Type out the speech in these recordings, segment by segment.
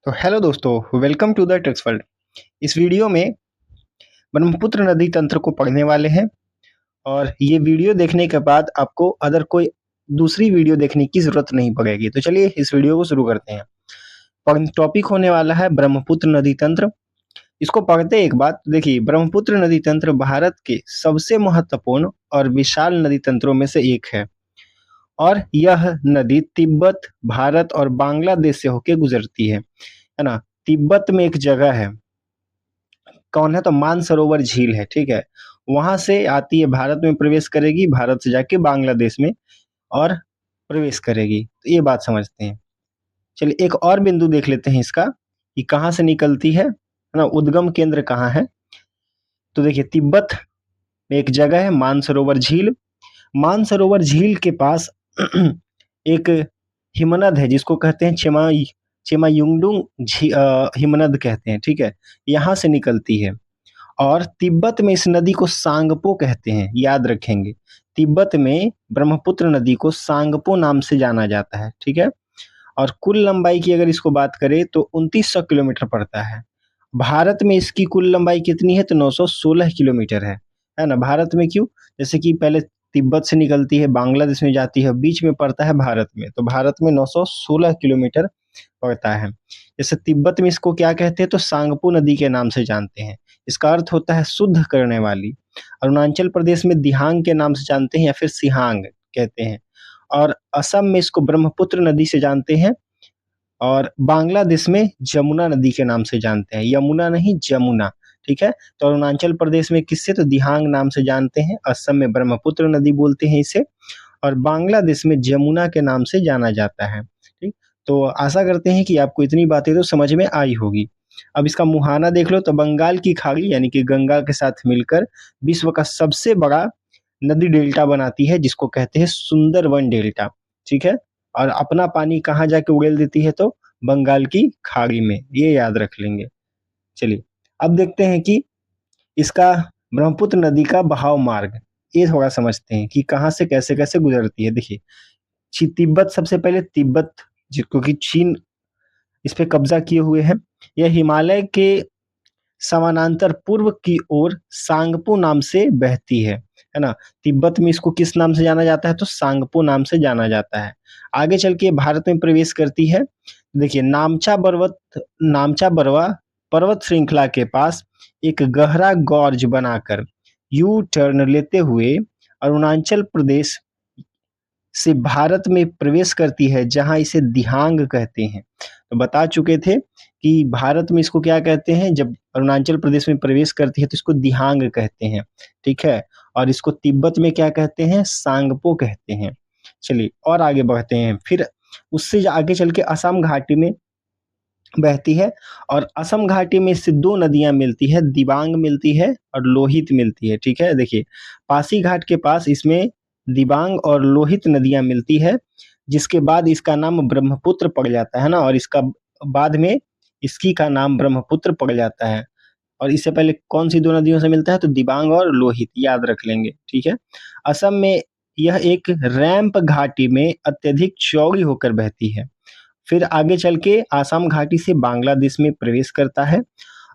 तो हेलो दोस्तों, welcome to the tricks world. इस वीडियो में ब्रह्मपुत्र नदी तंत्र को पढ़ने वाले हैं और ये वीडियो देखने के बाद आपको अदर कोई दूसरी वीडियो देखने की ज़रूरत नहीं पड़ेगी। तो चलिए इस वीडियो को शुरू करते हैं। टॉपिक होने वाला है ब्रह्मपुत्र नदी तंत्र। इसको पढ़ते एक बात देखिए, ब्रह्मपुत्र नदी तंत्र भारत के सबसे महत्वपूर्ण और विशाल नदी तंत्रों में से एक है और यह नदी तिब्बत, भारत और बांग्लादेश से होकर गुजरती है ना। तिब्बत में एक जगह है, कौन है तो मानसरोवर झील है, ठीक है। वहां से आती है, भारत में प्रवेश करेगी, भारत से जाके बांग्लादेश में और प्रवेश करेगी। तो ये बात समझते हैं। चलिए एक और बिंदु देख लेते हैं इसका कि कहाँ से निकलती है ना, उद्गम केंद्र कहाँ है। तो देखिए तिब्बत में एक जगह है मानसरोवर झील। मानसरोवर झील के पास एक हिमनद है जिसको कहते हैं चेमायुंगडुंग हिमनद कहते हैं, ठीक है। यहाँ से निकलती है और तिब्बत में इस नदी को सांगपो कहते हैं, याद रखेंगे। तिब्बत में ब्रह्मपुत्र नदी को सांगपो नाम से जाना जाता है, ठीक है। और कुल लंबाई की अगर इसको बात करें तो 2900 किलोमीटर पड़ता है। भारत में इसकी कुल लंबाई कितनी है तो 916 किलोमीटर है ना। भारत में क्यों, जैसे कि पहले तिब्बत से निकलती है, बांग्लादेश में जाती है, बीच में पड़ता है भारत में, तो भारत में 916 किलोमीटर पड़ता है। जैसे तिब्बत में इसको क्या कहते हैं तो सांगपो नदी के नाम से जानते हैं। इसका अर्थ होता है शुद्ध करने वाली। अरुणाचल प्रदेश में दिहांग के नाम से जानते हैं या फिर सिहांग कहते हैं। और असम में इसको ब्रह्मपुत्र नदी से जानते हैं और बांग्लादेश में जमुना नदी के नाम से जानते हैं, यमुना नहीं जमुना, ठीक है। तो अरुणाचल प्रदेश में किससे तो दिहांग नाम से जानते हैं, असम में ब्रह्मपुत्र नदी बोलते हैं इसे, और बांग्लादेश में जमुना के नाम से जाना जाता है, ठीक। तो आशा करते हैं कि आपको इतनी बातें तो समझ में आई होगी। अब इसका मुहाना देख लो तो बंगाल की खाड़ी यानी कि गंगा के साथ मिलकर विश्व का सबसे बड़ा नदी डेल्टा बनाती है जिसको कहते हैं सुंदरवन डेल्टा, ठीक है। और अपना पानी कहाँ जाके उड़ेल देती है तो बंगाल की खाड़ी में, ये याद रख लेंगे। चलिए अब देखते हैं कि इसका ब्रह्मपुत्र नदी का बहाव मार्ग ये थोड़ा समझते हैं कि कहाँ से कैसे कैसे गुजरती है। देखिए तिब्बत, सबसे पहले तिब्बत क्योंकि चीन इस पे कब्जा किए हुए है। यह हिमालय के समानांतर पूर्व की ओर सांगपो नाम से बहती है ना। तिब्बत में इसको किस नाम से जाना जाता है तो सांगपो नाम से जाना जाता है। आगे चल के भारत में प्रवेश करती है। देखिए नामचा बरवा पर्वत श्रृंखला के पास एक गहरा गॉर्ज बनाकर यू टर्न लेते हुए अरुणाचल प्रदेश से भारत में प्रवेश करती है जहां इसे दिहांग कहते हैं। तो बता चुके थे कि भारत में इसको क्या कहते हैं, जब अरुणाचल प्रदेश में प्रवेश करती है तो इसको दिहांग कहते हैं, ठीक है। और इसको तिब्बत में क्या कहते हैं, सांगपो कहते हैं। चलिए और आगे बढ़ते हैं। फिर उससे आगे चल के असम घाटी में बहती है और असम घाटी में इससे दो नदियां मिलती है, दिबांग मिलती है और लोहित मिलती है, ठीक है। देखिए पासी घाट के पास इसमें दिबांग और लोहित नदियां मिलती है, जिसके बाद इसका नाम ब्रह्मपुत्र पड़ जाता है ना। और इसका बाद में इसकी का नाम ब्रह्मपुत्र पड़ जाता है। और इससे पहले कौन सी दो नदियों से मिलता है तो दिबांग और लोहित, याद रख लेंगे, ठीक है। असम में यह एक रैंप घाटी में अत्यधिक चौड़ी होकर बहती है। फिर आगे चल के आसाम घाटी से बांग्लादेश में प्रवेश करता है।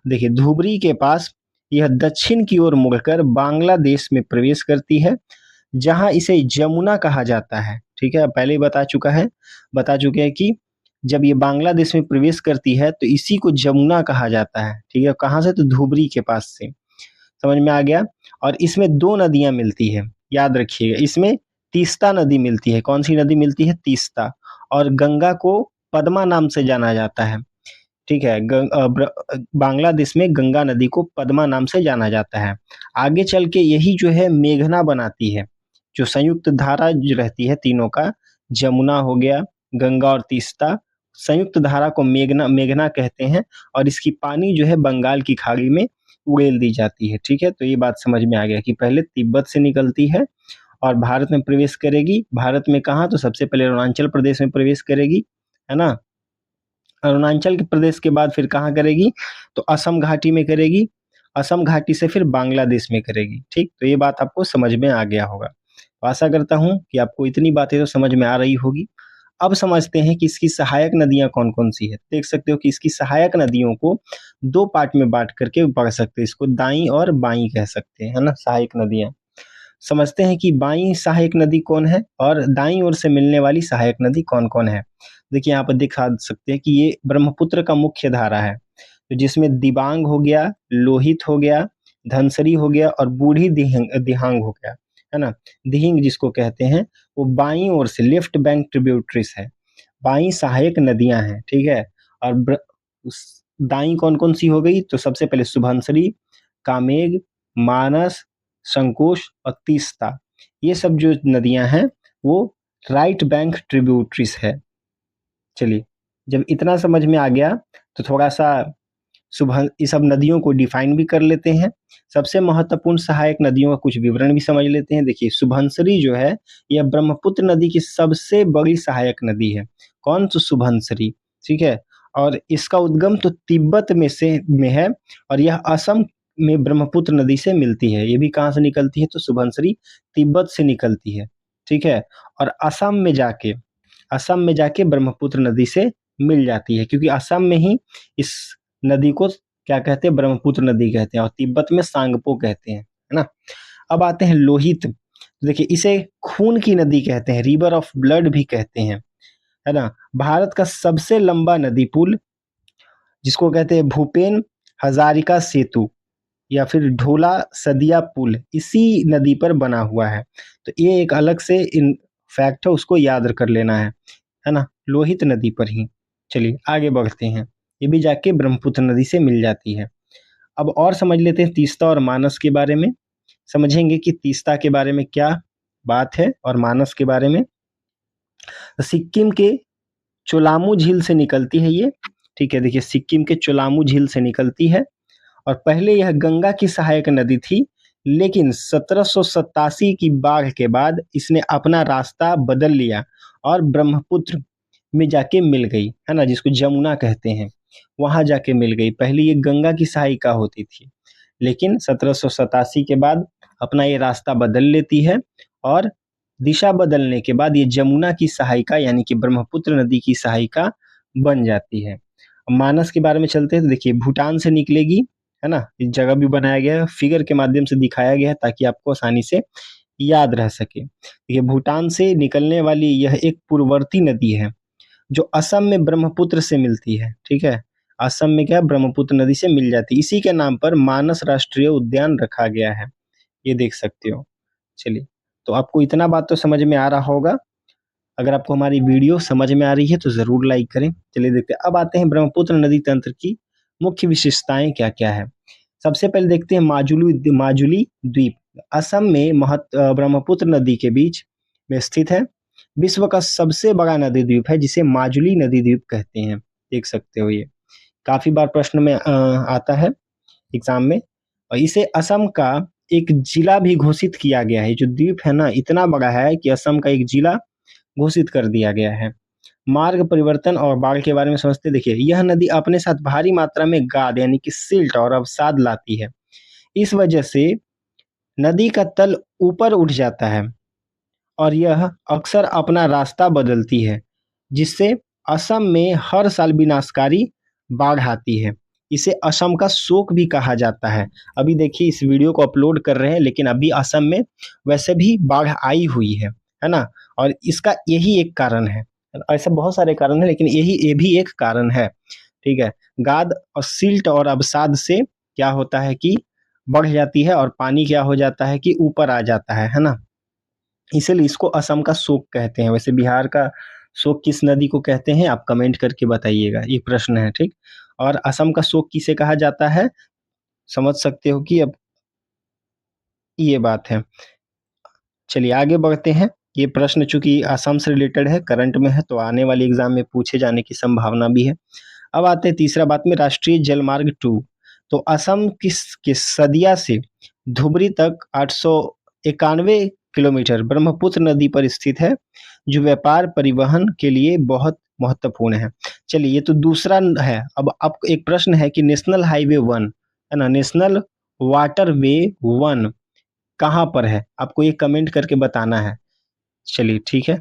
देखिए धुबरी के पास यह दक्षिण की ओर मुड़कर बांग्लादेश में प्रवेश करती है जहां इसे जमुना कहा जाता है, ठीक है। पहले ही बता चुके हैं कि जब ये बांग्लादेश में प्रवेश करती है तो इसी को जमुना कहा जाता है, ठीक है। कहाँ से तो धुबरी के पास से, समझ में आ गया। और इसमें दो नदियां मिलती है, याद रखिएगा। इसमें तीस्ता नदी मिलती है, कौन सी नदी मिलती है, तीस्ता। और गंगा को पद्मा नाम से जाना जाता है, ठीक है। बांग्लादेश में गंगा नदी को पद्मा नाम से जाना जाता है। आगे चल के यही जो है मेघना बनाती है, जो संयुक्त धारा जो रहती है तीनों का, जमुना हो गया, गंगा और तीस्ता, संयुक्त धारा को मेघना मेघना कहते हैं। और इसकी पानी जो है बंगाल की खाड़ी में उड़ेल दी जाती है, ठीक है। तो ये बात समझ में आ गया कि पहले तिब्बत से निकलती है और भारत में प्रवेश करेगी। भारत में कहाँ तो सबसे पहले अरुणाचल प्रदेश में प्रवेश करेगी, है ना। अरुणाचल प्रदेश के बाद फिर कहाँ करेगी तो असम घाटी में करेगी। असम घाटी से फिर बांग्लादेश में करेगी, ठीक। तो ये बात आपको समझ में आ गया होगा। तो आशा करता हूँ कि आपको इतनी बातें तो समझ में आ रही होगी। अब समझते हैं कि इसकी सहायक नदियाँ कौन-कौन सी है। देख सकते हो कि इसकी सहायक नदियों को 2 पार्ट में बाँट करके पढ़ सकते हैं। इसको दाईं और बाईं कह सकते हैं, है ना? सहायक नदियाँ। समझते हैं कि बाईं सहायक नदी कौन है और दाईं ओर से मिलने वाली सहायक नदी कौन-कौन है। देखिए यहाँ पर दिखा सकते हैं कि ये ब्रह्मपुत्र का मुख्य धारा है, तो जिसमें दिबांग हो गया, लोहित हो गया, धनसरी हो गया और बूढ़ी दिहांग हो गया, है ना? दिहिंग जिसको कहते हैं, वो बाईं ओर से लेफ्ट बैंक ट्रिब्यूटरीज है। बाईं सहायक नदियाँ हैं, ठीक है? और दाईं कौन-कौन सी हो गई? तो सबसे पहले सुबनसिरी, कामेंग, मानस, संकोश और तीस्ता। ये सब जो नदियाँ हैं, वो राइट बैंक ट्रिब्यूटरीज है। चलिए, जब इतना समझ में आ गया, तो थोड़ा-सा ये सब नदियों को डिफाइन भी कर लेते हैं। सबसे महत्वपूर्ण सहायक नदियों का कुछ विवरण भी समझ लेते हैं। देखिए, सुबनसिरी जो है, यह ब्रह्मपुत्र नदी की सबसे बड़ी सहायक नदी है। कौन? तो सुबनसिरी, ठीक है? और इसका उद्गम तो तिब्बत में है और यह असम में ब्रह्मपुत्र नदी से मिलती है। ये भी कहाँ से निकलती है? तो सुबनसिरी तिब्बत से निकलती है, ठीक है? और असम में जाके ब्रह्मपुत्र नदी से मिल जाती है, क्योंकि असम में ही इस नदी को क्या कहते हैं? ब्रह्मपुत्र नदी कहते हैं और तिब्बत में सांगपो कहते हैं, है ना? अब आते हैं लोहित। देखिए, इसे खून की नदी कहते हैं, रिवर ऑफ ब्लड भी कहते हैं, है ना? भारत का सबसे लंबा नदी पुल, जिसको कहते हैं भूपेन हजारिका सेतु या फिर ढोला सदिया पुल, इसी नदी पर बना हुआ है। तो ये एक अलग से इन फैक्ट है, उसको याद कर लेना है ना? लोहित नदी पर ही। चलिए आगे बढ़ते हैं। ये भी जाके ब्रह्मपुत्र नदी से मिल जाती है। अब और समझ लेते हैं तीस्ता और मानस के बारे में। समझेंगे कि तीस्ता के बारे में क्या बात है और मानस के बारे में। सिक्किम के चोलामू झील से निकलती है ये, ठीक है? देखिए, सिक्किम के चोलामू झील से निकलती है और पहले यह गंगा की सहायक नदी थी, लेकिन 1787 की बाढ़ के बाद इसने अपना रास्ता बदल लिया और ब्रह्मपुत्र में जाके मिल गई, है ना? जिसको जमुना कहते हैं, वहाँ जाके मिल गई। पहले ये गंगा की सहायिका होती थी, लेकिन 1787 के बाद अपना ये रास्ता बदल लेती है और दिशा बदलने के बाद ये जमुना की सहायिका यानी कि ब्रह्मपुत्र नदी की सहायिका बन जाती है। मानस के बारे में चलते हैं, तो देखिए भूटान से निकलेगी, है ना? इस जगह भी बनाया गया है, फिगर के माध्यम से दिखाया गया है ताकि आपको आसानी से याद रह सके। ये भूटान से निकलने वाली यह एक पूर्ववर्ती नदी है, जो असम में ब्रह्मपुत्र से मिलती है, ठीक है? असम में क्या ब्रह्मपुत्र नदी से मिल जाती है। इसी के नाम पर मानस राष्ट्रीय उद्यान रखा गया है, ये देख सकते हो। चलिए, तो आपको इतना बात तो समझ में आ रहा होगा। अगर आपको हमारी वीडियो समझ में आ रही है तो ज़रूर लाइक करें। चलिए देखते हैं, अब आते हैं ब्रह्मपुत्र नदी तंत्र की मुख्य विशेषताएँ क्या-क्या है। सबसे पहले देखते हैं माजुली द्वीप। असम में ब्रह्मपुत्र नदी के बीच में स्थित है। विश्व का सबसे बड़ा नदी द्वीप है, जिसे माजुली नदी द्वीप कहते हैं। देख सकते हो ये। काफ़ी बार प्रश्न में आता है एग्ज़ाम में और इसे असम का एक जिला भी घोषित किया गया है। जो द्वीप है ना, इतना बड़ा है कि असम का एक जिला घोषित कर दिया गया है। मार्ग परिवर्तन और बाढ़ के बारे में समझते हैं। देखिए, यह नदी अपने साथ भारी मात्रा में गाद यानी कि सिल्ट और अवसाद लाती है। इस वजह से नदी का तल ऊपर उठ जाता है और यह अक्सर अपना रास्ता बदलती है, जिससे असम में हर साल विनाशकारी बाढ़ आती है। इसे असम का शोक भी कहा जाता है। अभी देखिए, इस वीडियो को अपलोड कर रहे हैं, लेकिन अभी असम में वैसे भी बाढ़ आई हुई है ना? और इसका यही एक कारण है। ऐसे बहुत सारे कारण हैं, लेकिन ये भी एक कारण है, ठीक है? गाद और सिल्ट और अवसाद से क्या होता है कि बढ़ जाती है और पानी क्या हो जाता है कि ऊपर आ जाता है ना? इसीलिए इसको असम का शोक कहते हैं। वैसे बिहार का शोक किस नदी को कहते हैं? आप कमेंट करके बताइएगा, ये प्रश्न है, ठीक? और असम का शोक किसे कहा जाता है? समझ सकते हो कि अब ये बात है। चलिए आगे बढ़ते हैं। ये प्रश्न चूँकि असम से रिलेटेड है, करंट में है, तो आने वाले एग्ज़ाम में पूछे जाने की संभावना भी है। अब आते हैं तीसरा बात में, राष्ट्रीय जलमार्ग 2। तो असम के सदिया से धुबरी तक 891 किलोमीटर ब्रह्मपुत्र नदी पर स्थित है, जो व्यापार परिवहन के लिए बहुत महत्वपूर्ण है। चलिए, ये तो दूसरा है। अब आपको एक प्रश्न है कि नेशनल हाईवे 1, है ना? नेशनल वाटरवे 1 कहाँ पर है? आपको ये कमेंट करके बताना है। चलिए ठीक है।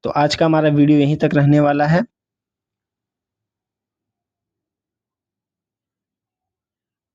तो आज का हमारा वीडियो यहीं तक रहने वाला है।